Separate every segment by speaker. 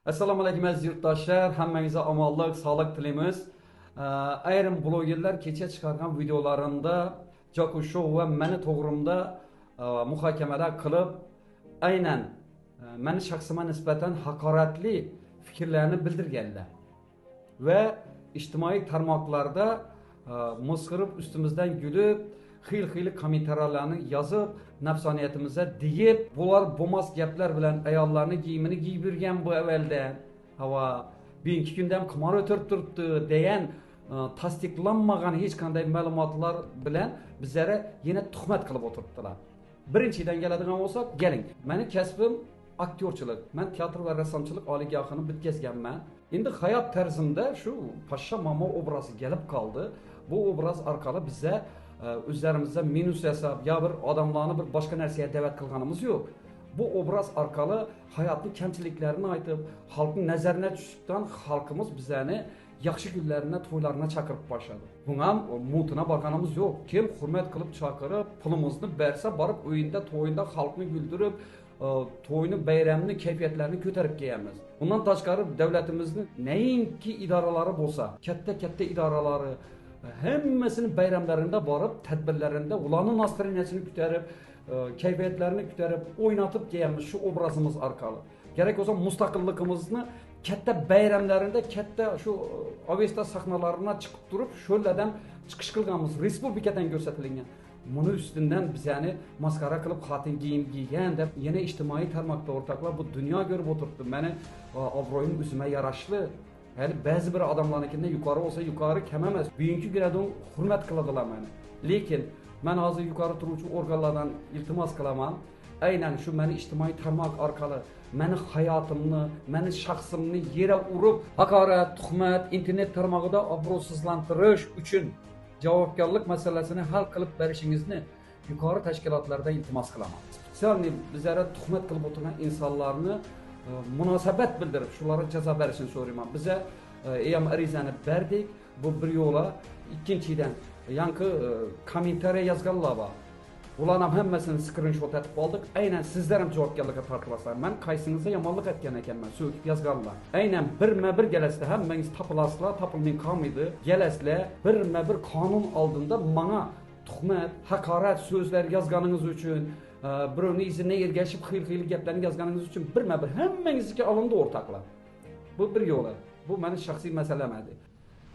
Speaker 1: Assalomu alaykum aziz yurtdoshlar, hammangizga omonlik, sog'lik tilaymiz. Ayrim blogerlar kecha chiqargan videolarında Jaku Show va meni to'g'rimda muhokamalar qilib, aynan meni shaxsima nisbatan haqoratli fikrlarni bildirganlar va ijtimoiy tarmoqlarda musqirib ustimizdan gulib, xil kommentariylarni yozib, nafsoniyatimizga deyib, bular bo'lmas gaplar bilan ayollarni kiyimini giyib yurgan bu avvaldan. Hava bugungi kunda ham qimor o'tirib turibdi degan tasdiqlanmagan hech qanday ma'lumotlar bilan bizlarga yana tuhmat qilib o'tiribdilar. Birinchidan keladigan bo'lsak, keling. Meni kasbim aktyorchilik. Men teatr va rassomchilik oliygohini bitkazganman. Endi hayot tarzimda shu Pashsha Mamo obrazi kelib qoldi. Bu obraz orqali bizga o'zlarimizda minus yasab, ya bir odamlarni bir boshqa narsaga da'vat qilganimiz yo'q. Bu obraz orqali hayotning kamchiliklarini aytib, xalqning nazariga tushibdan xalqimiz bizlarni yaxshi kunlarına, to'ylarına chaqirib boshladi. Bunga ham mutuna borganimiz yo'q. Kim hurmat qilib chaqirib, pulimizni bersa, borib o'yinda, to'yinda xalqni güldürüb, to'yni, bayramni, kayfiyatlarini ko'tarib kelamiz. Bundan tashqari davlatimizni neyinki idoralari bo'lsa, katta idoralari hammasini bayramlarında borib, tadbirlarında ularning nostraniyasini ko'tarib, kayfiyatlarini ko'tarib, o'ynatib kelamiz shu obrazimiz orqali. Gerek olsa mustaqilligimizni katta bayramlarında, katta shu avesta sahnalarına chiqib turib, sho'lardan chiqish qilganmiz, respublikadan ko'rsatilgan. Buni ustidan biz yani maskara qilib xotin kiyim kiygan deb yana ijtimoiy tarmoqda o'rtoqlar bu dunyo ko'rib o'tiribdi. Meni obro'yim o'zimga yarashli. Yani ba'zi bir odamlarnikida yuqori olsa yuqori, kam emas. Bugungi kunda hurmat qiladilar meni. Lekin men hozir yuqori turuvchi organlardan iltimos qilaman. Aynan shu meni ijtimoiy tarmoq orqali meni hayotimni, meni shaxsimni yere urib, haqorat, tuhmat, internet tarmog'ida obro'sizlantirish uchun javobgarlik masalasini hal qilib berishingizni yuqori tashkilotlardan iltimos qilaman. Spesialni bizlarga tuhmat qilib o'tirgan insonlarni munosabat bildirib, shularga jazo berishini so'rayman. Biza ham arizani berdik, bu bir yo'la. Ikkinchidan, yangi kommentariy yozganlar bor. Ularning hammasini screenshot etib oldik. Aynan sizlar ham javobgarlikka tortilasizlar. Men qaysingizni yomonlik etgan ekanman, so'kib yozganlar. Aynan birma-bir kelasizlar, hammangiz topilasizlar, topilmay qolmaydi. Kelasizlar, birma-bir qonun oldida menga tuhmat, haqorat so'zlar yozganingiz uchun, birovning izini ergashib xil gaplarni yozganingiz uchun birma-bir hammangizga olindi o'rtoqlar. Bu bir yo'li. Bu meni shaxsiy masalam edi.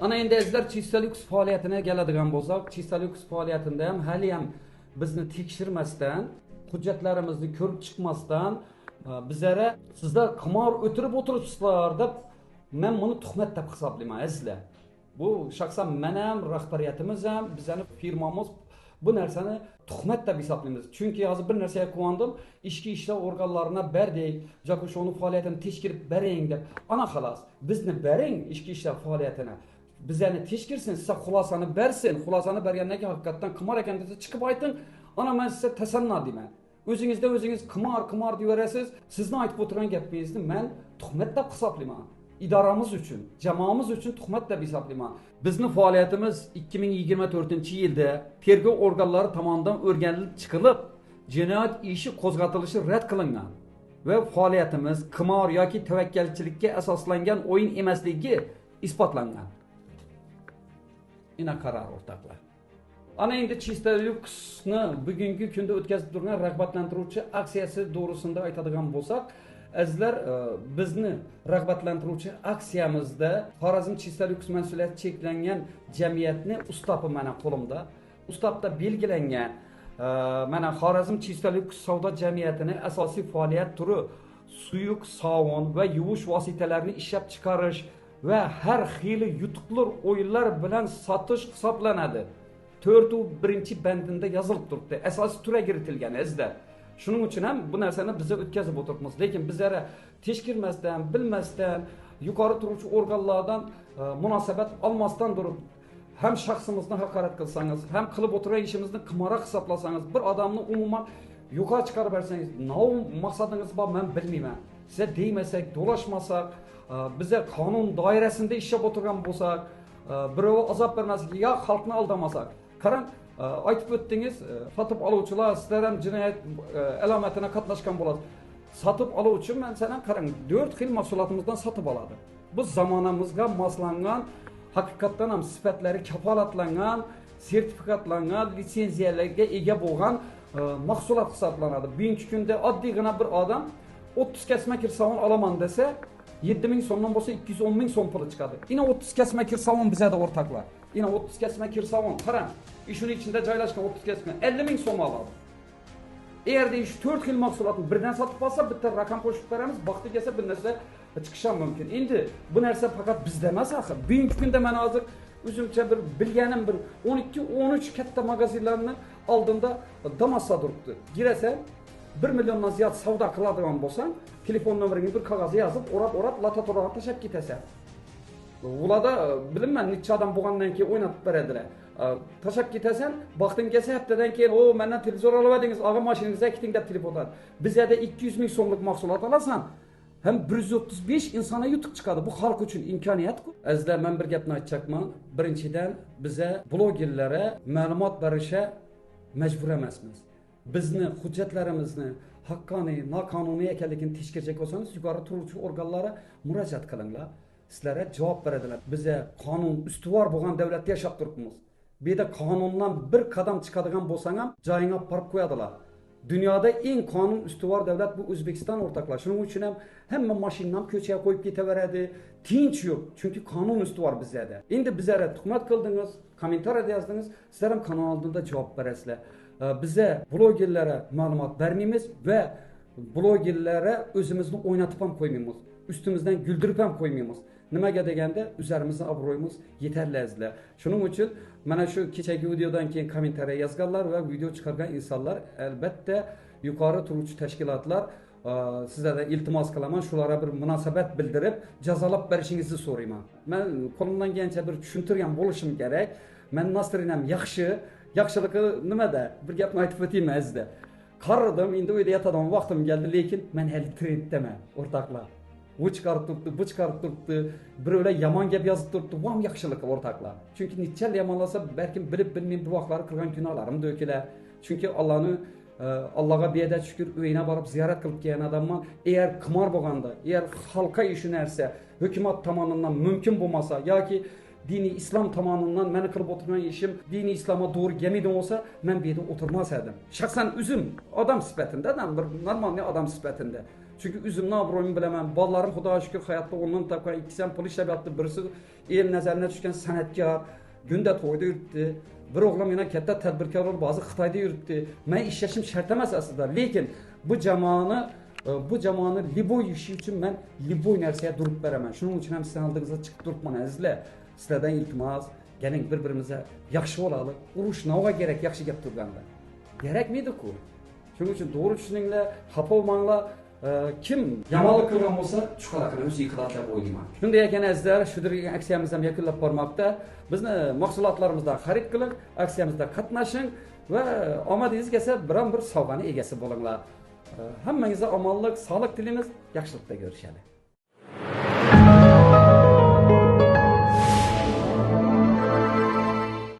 Speaker 1: Ana endi azizlar Chistalik faoliyatine keladigan bo'lsak, Chistalik faoliyatida ham hali ham bizni tekshirmasdan, hujjatlarimizni ko'rib chiqmasdan bizlarga sizlar qimor o'tirib o'tiribsizlar deb men buni tuhmat deb hisoblayman azizlar. Bu shaxsan men ham, rahbariyatimiz ham, bizning firmamiz bu narsani tuhmat deb hisoblaymiz. Chunki hozir bir narsaga quvondim, ichki ishlar organlariga berdik, Jaku Show'ning faoliyatini tekshirib bering deb. Ana xolos, bizni bering ichki ishlar faoliyatini. Bizlarni tekshirsin, size xulosani bersin. Xulosani bergandan keyin haqiqatdan qimor ekan desa chiqib ayting. Ana men size tasanno deyman. O'zingizda o'zingiz qimor deyaverasiz. Sizni aytib o'tirgan gapingizni men tuhmat deb hisoblayman. İdaramiz uchun, jamoamiz uchun tuhmat deb hisoblayman. Bizning faoliyatimiz 2024-yilda tergov organlari tomonidan o'rganilib chiqilib, jinoyat ishi qo'zg'atilishi rad qilingan va faoliyatimiz qimor yoki tavakkalchilikka asoslangan o'yin emasligi isbotlangan. Ina qarar o'rtoqlar. Ana endi Chistalux'ni bugungi kunda o'tkazib turgan rag'batlantiruvchi aksiyasi to'g'risida aytadigan bo'lsak, azizlar, bizni rag'batlantiruvchi aksiyamizda Xorazm Chistalux mas'uliyati cheklangan jamiyatni ustapi mana qo'limda. Ustapda belgilangan mana Xorazm Chistalux savdo jamiyatini asosiy faoliyat turi suyuq, sovun va yuvish vositalarini ishlab chiqarish ve her xili yutuqli o'yinlar bilan sotish hisoblanadi. 4-1 bandında yozilib turibdi. Asosiy tura kiritilgan azizlar. Shuning uchun ham bu narsani biz o'tkazib o'tiribmiz. Lekin bizlara tekshirmasdan, bilmasdan, yuqori turuvchi organlardan munosabat olmasdan turib, hem shaxsimizni haqorat qilsangiz, hem qilib o'tirgan ishimizni qimora hisoblasangiz, bir odamni umuman yuqori chiqarib bersangiz, nima maqsadingiz bor men bilmayman. Size deymasak, dolaşmasak, bize kanun dairesinde ishlab o'tirgan bo'lsak, birov azob bermasak, ya xalqni aldamasak. Qarang, aytib o'tdingiz, sotib oluvchilar sizlar ham jinoyat alomatini qatnashgan bo'lasiz. Satıp aluvchi masalan qarang 4 xil mahsulotimizdan satib oladi. Bu zamonamizga moslangan, haqiqatdan ham sifatlari kafolatlangan, sertifikatlangan, litsenziyalarga ega bo'lgan mahsulot hisoblanadi. Bugungi kunda oddiygina bir odam 30 kasma kir savun olaman desa 7000 so'mdan bo'lsa 210 ming so'm puli chiqadi. Yine 30 kasma kir savun bizada o'rtoqlar. Yine 30 kasma kir savun qarang, ishning ichida joylashgan 30 kasma 50 ming so'm oladi. Eğer de iş 4 xil mahsulotni birden satıp alsa bitta rakam qo'shib beramiz, vaqti kelsa bir narsa chiqishi mumkin. Endi bu narsa faqat bizda emas axir. Bugungi kunda men hozir o'zimcha bir bilganim bir 12-13 katta magazinlarni oldinda damasa turibdi. Girasa 1 milliondan ziyod savdo qiladigan bo'lsang, telefon nomeringni bir qog'ozga yozib, o'rab latatorga tashab ketasan. Ularda bilinmem necha odam bo'lgandan keyin o'ynatib beradilar. Tashab ketasan, vaqting kelsa haftadan keyin o mendan televizor olaverdingiz, og'a mashinangizga kiting deb telefondan. Bizda 200 ming so'mlik mahsulot olasan, hem 135 insona yutuq chiqadi. Bu xalq uchun imkoniyat-ku. Azizlar, men bir gapni aytmoqman. Birinchidan biza blogerlarga ma'lumot berishga majbur emasmiz. Bizni hujjatlarimizni haqqoniy, noqonuniy ekanligini tekshiracak bo'lsangiz, yuqori turuvchi organlarga murojaat qilinglar. Sizlarga javob beradilar. Biza qonun ustuvor bo'lgan davlatda yashab turibmiz. Bu yerda qonundan bir qadam chiqadigan bo'lsang ham joyingga olib borib qo'yadilar. Dunyoda eng qonun ustuvor davlat bu O'zbekiston o'rtoqlar. Shuning uchun ham hamma mashinani ko'chaga qo'yib ketaveradi. Tinch yo'q, chunki qonun ustuvor bizda. Endi bizlarga tuhmat qildingiz, kommentariyada yozdingiz, sizlar ham kanal oldida javob berasizlar. Biza blogerlarga ma'lumot bermaymiz va blogerlarga o'zimizni o'ynatib ham qo'ymaymiz. Üstümüzden güldürüp ham qo'ymaymiz. Nimaga deganda o'zlarimizning obro'yimiz yetarli azizlar. Shuning uchun mana shu kechagi videodan keyin kommentariya yozganlar va video chiqargan insonlar albatta yuqori turuvchi tashkilotlar sizlardan iltimos qilaman, shularga bir munosabat bildirib jazolab berishingizni so'rayman. Men qo'limdan kelgancha bir tushuntirgan bo'lishim kerak. Men Nasrinam yaxshiligi nimada? Bir gapni aytib o'tayman azizlar. Qaradim, endi uyda yotadigan vaqtim keldi, lekin men hali trenddaman o'rtoqlar. Bu çıkarıp turibdi, bu çıkarıp turibdi, bir öyle yaman gap yozib turibdi, bu ham yaxshilik o'rtoqlar. Chunki nechal yamanlasa, balkim bilib bilmay bir vaqtlar qilgan gunohlarim dökilar. Chunki Allohga beada shukr uyina borib ziyorat qilib kelgan odamman. Eğer qimor bo'lganda, eğer xalqqa ishi narsa hukumat tomonidan mumkin bo'lmasa yoki dini islom tomonidan meni qilib o'tirgan ishim dini islomga to'g'ri kelmaydigan bo'lsa, men bu yerda o'tirmas edim. Shaxsan o'zim odam sifatida, bir normal odam sifatida. Çünkü üzümün obro'yimni bilaman. Bolalarım Xudoga shukr hayotda o'rnini topgan, ikkisi ham pul ishlab yotdi. Birisi el nazariga tushgan san'atkor, gunda to'yda yuribdi. Bir o'g'lim yana katta tadbirkor bo'lib, hozir Xitoyda yuribdi. Men ishlashim shart emas aslida, lekin bu jamoani liboy ishi uchun men liboy narsaga durib beraman. Shuning uchun ham sizlarning oldingizga chiqib turibman azizlar. Sizlardan iltimos, keling bir-birimizga yaxshi bo'laylik. Urush navoga kerak yaxshi gap turganda. Kerakmaydi-ku. Shuning uchun to'g'ri tushuninglar, xafa bo'lmanglar. Kim yamonlik qilgan bo'lsa, chuquraqini o'zi yiqiladi deb o'ylayman. Shunday ekan azizlar, shu degan aksiyamiz ham yakunlab bormoqda. Bizni mahsulotlarimizdan xarid qiling, aksiyamizda qatnashing va omadingiz kelsa biron bir sovg'ani egasi bo'linglar. Hammangizga omonlik, sog'lik tilaymiz, yaxshilikda ko'rishamiz.